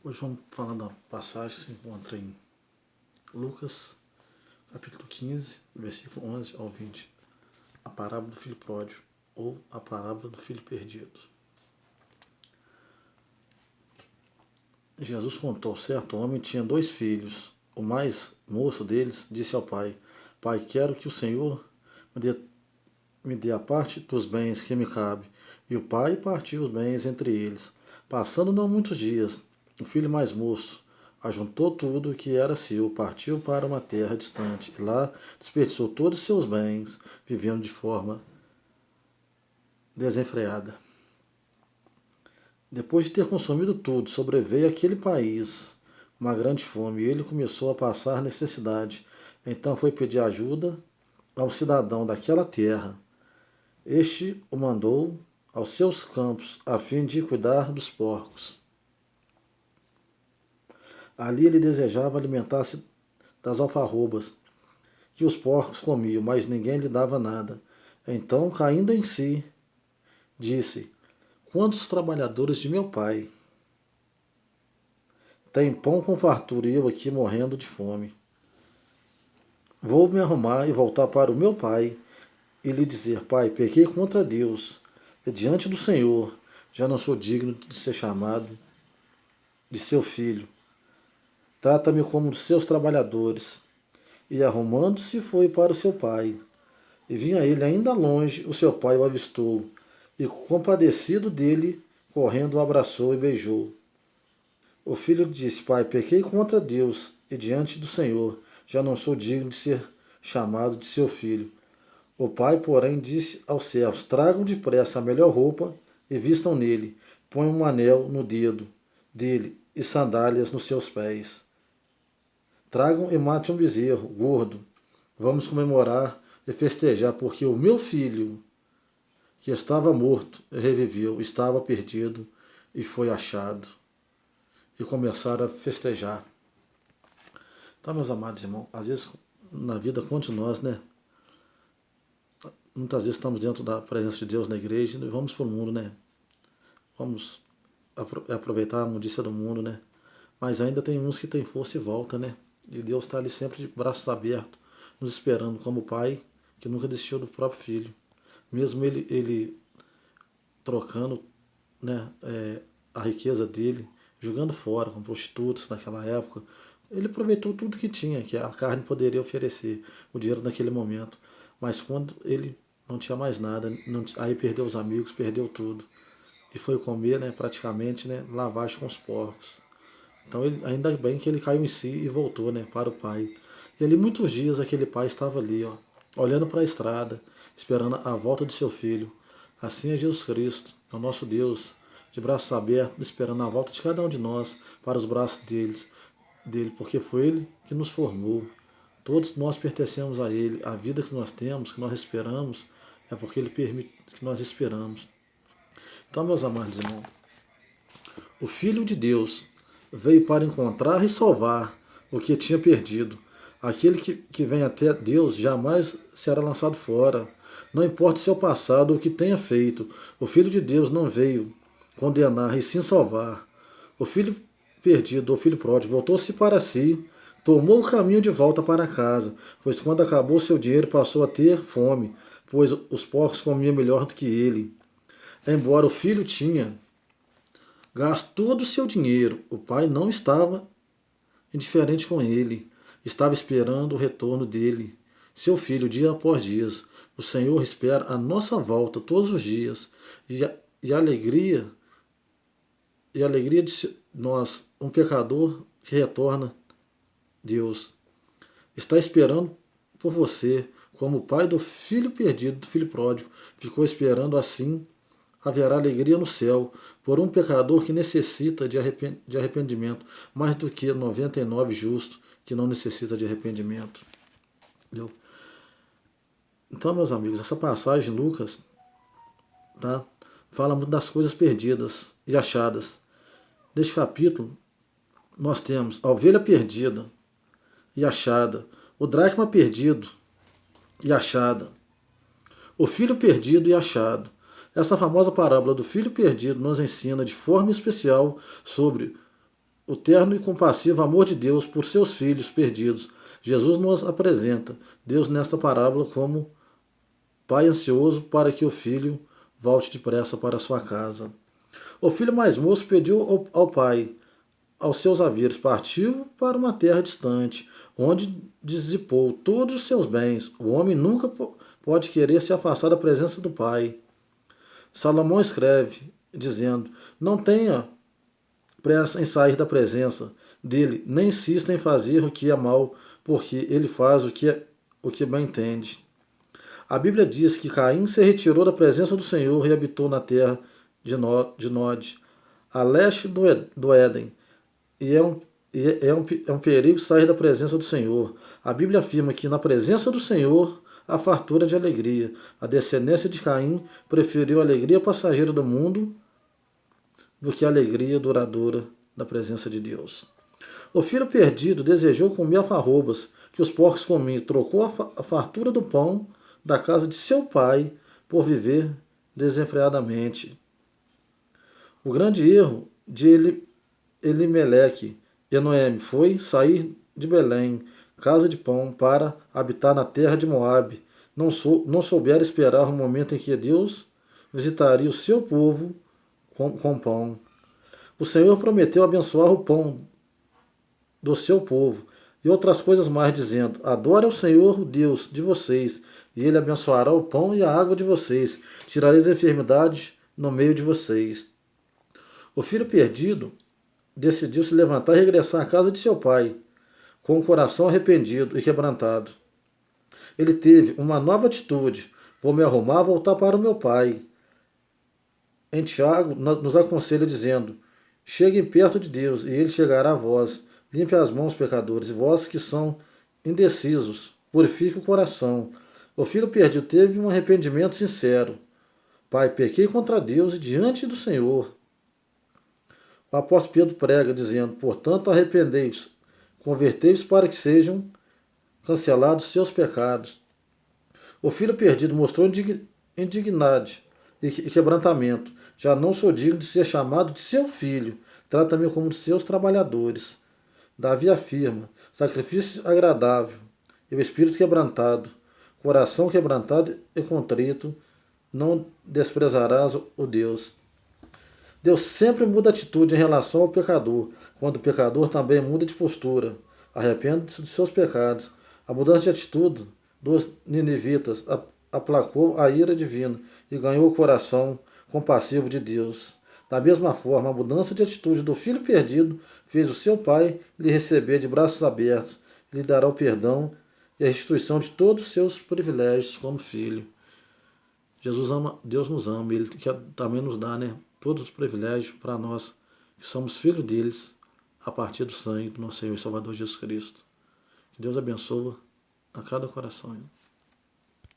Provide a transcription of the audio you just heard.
Hoje vamos falar da passagem que se encontra em Lucas, capítulo 15, versículo 11 ao 20. A parábola do filho pródigo, ou a parábola do filho perdido. Jesus contou: certo homem tinha 2 filhos. O mais moço deles disse ao pai: Pai, quero que o Senhor me dê a parte dos bens que me cabe. E o pai partiu os bens entre eles. Passando não muitos dias, o filho mais moço ajuntou tudo o que era seu, partiu para uma terra distante e lá desperdiçou todos os seus bens, vivendo de forma desenfreada. Depois de ter consumido tudo, sobreveio àquele país uma grande fome e ele começou a passar necessidade. Então foi pedir ajuda ao cidadão daquela terra. Este o mandou aos seus campos, a fim de cuidar dos porcos. Ali ele desejava alimentar-se das alfarrobas que os porcos comiam, mas ninguém lhe dava nada. Então, caindo em si, disse: Quantos trabalhadores de meu pai têm pão com fartura e eu aqui morrendo de fome? Vou me arrumar e voltar para o meu pai e lhe dizer: Pai, pequei contra Deus e diante do Senhor, já não sou digno de ser chamado de seu filho. Trata-me como dos seus trabalhadores. E arrumando-se foi para o seu pai. E vinha ele ainda longe, o seu pai o avistou, e compadecido dele, correndo o abraçou e beijou. O filho disse: Pai, pequei contra Deus e diante do Senhor, já não sou digno de ser chamado de seu filho. O pai, porém, disse aos servos: Tragam depressa a melhor roupa e vistam nele, ponham um anel no dedo dele e sandálias nos seus pés. Tragam e matem um bezerro gordo. Vamos comemorar e festejar, porque o meu filho, que estava morto, reviveu, estava perdido e foi achado. E começaram a festejar. Então, meus amados irmãos, às vezes na vida conte nós, né? Muitas vezes estamos dentro da presença de Deus na igreja e vamos para o mundo, né? Vamos aproveitar a mundícia do mundo, né? Mas ainda tem uns que têm força e volta, né? E Deus está ali sempre de braços abertos, nos esperando como pai que nunca desistiu do próprio filho. Mesmo ele trocando, né, a riqueza dele, jogando fora com prostitutas naquela época, ele aproveitou tudo que tinha, que a carne poderia oferecer, o dinheiro naquele momento. Mas quando ele não tinha mais nada, aí perdeu os amigos, perdeu tudo. E foi comer, né, praticamente, né, lavagem com os porcos. Então, ainda bem que ele caiu em si e voltou, né, para o pai. E ali muitos dias aquele pai estava ali, ó, olhando para a estrada, esperando a volta de seu filho. Assim é Jesus Cristo, é o nosso Deus, de braços abertos, esperando a volta de cada um de nós para os braços dele, porque foi Ele que nos formou. Todos nós pertencemos a Ele. A vida que nós temos, que nós esperamos, é porque Ele permite que nós esperamos. Então, meus amados irmãos, o Filho de Deus veio para encontrar e salvar o que tinha perdido. Aquele que vem até Deus jamais será lançado fora. Não importa o seu passado ou o que tenha feito, o Filho de Deus não veio condenar e sim salvar. O filho perdido, o filho pródigo, voltou-se para si, tomou o caminho de volta para casa, pois quando acabou seu dinheiro passou a ter fome, pois os porcos comiam melhor do que ele. Embora o filho tinha gasto todo o seu dinheiro, o pai não estava indiferente com ele, estava esperando o retorno dele, seu filho, dia após dia. O Senhor espera a nossa volta todos os dias e a alegria de nós, um pecador que retorna, Deus está esperando por você, como o pai do filho perdido, do filho pródigo, ficou esperando. Assim haverá alegria no céu por um pecador que necessita de arrependimento, mais do que 99 justos que não necessita de arrependimento. Entendeu? Então, meus amigos, essa passagem, Lucas, tá, fala muito das coisas perdidas e achadas. Neste capítulo, nós temos a ovelha perdida e achada, o dracma perdido e achada, o filho perdido e achado. Essa famosa parábola do filho perdido nos ensina de forma especial sobre o terno e compassivo amor de Deus por seus filhos perdidos. Jesus nos apresenta Deus nesta parábola como pai ansioso para que o filho volte depressa para sua casa. O filho mais moço pediu ao pai, aos seus haveres, partiu para uma terra distante, onde dissipou todos os seus bens. O homem nunca pode querer se afastar da presença do pai. Salomão escreve, dizendo: não tenha pressa em sair da presença dele, nem insista em fazer o que é mal, porque ele faz o que bem entende. A Bíblia diz que Caim se retirou da presença do Senhor e habitou na terra de Nod, a leste do Éden. E é um perigo sair da presença do Senhor. A Bíblia afirma que na presença do Senhor há fartura de alegria. A descendência de Caim preferiu a alegria passageira do mundo do que a alegria duradoura da presença de Deus. O filho perdido desejou comer alfarrobas que os porcos comiam, trocou a fartura do pão da casa de seu pai por viver desenfreadamente. O grande erro de Elimeleque e Noemi foi sair de Belém, casa de pão, para habitar na terra de Moabe. Não souberam esperar o momento em que Deus visitaria o seu povo com pão. O Senhor prometeu abençoar o pão do seu povo e outras coisas mais, dizendo: adore ao Senhor, o Deus de vocês, e ele abençoará o pão e a água de vocês, tirareis a enfermidade no meio de vocês. O filho perdido decidiu se levantar e regressar à casa de seu pai, com o coração arrependido e quebrantado. Ele teve uma nova atitude: vou me arrumar, voltar para o meu pai. Em Tiago nos aconselha dizendo: cheguem perto de Deus, e ele chegará a vós. Limpe as mãos, pecadores, e vós que são indecisos, purifique o coração. O filho perdido teve um arrependimento sincero. Pai, pequei contra Deus e diante do Senhor. O apóstolo Pedro prega, dizendo: portanto, arrependei-vos, convertei-vos para que sejam cancelados seus pecados. O filho perdido mostrou indignidade e quebrantamento. Já não sou digno de ser chamado de seu filho. Trata-me como de seus trabalhadores. Davi afirma: sacrifício agradável e o espírito quebrantado, coração quebrantado e contrito, não desprezarás o Deus. Deus sempre muda atitude em relação ao pecador, quando o pecador também muda de postura. Arrepende-se de seus pecados. A mudança de atitude dos ninivitas aplacou a ira divina e ganhou o coração compassivo de Deus. Da mesma forma, a mudança de atitude do filho perdido fez o seu pai lhe receber de braços abertos, lhe dará o perdão e a restituição de todos os seus privilégios como filho. Jesus ama, Deus nos ama, Ele também nos dá, todos os privilégios para nós, que somos filhos deles, a partir do sangue do nosso Senhor e Salvador Jesus Cristo. Que Deus abençoe a cada coração.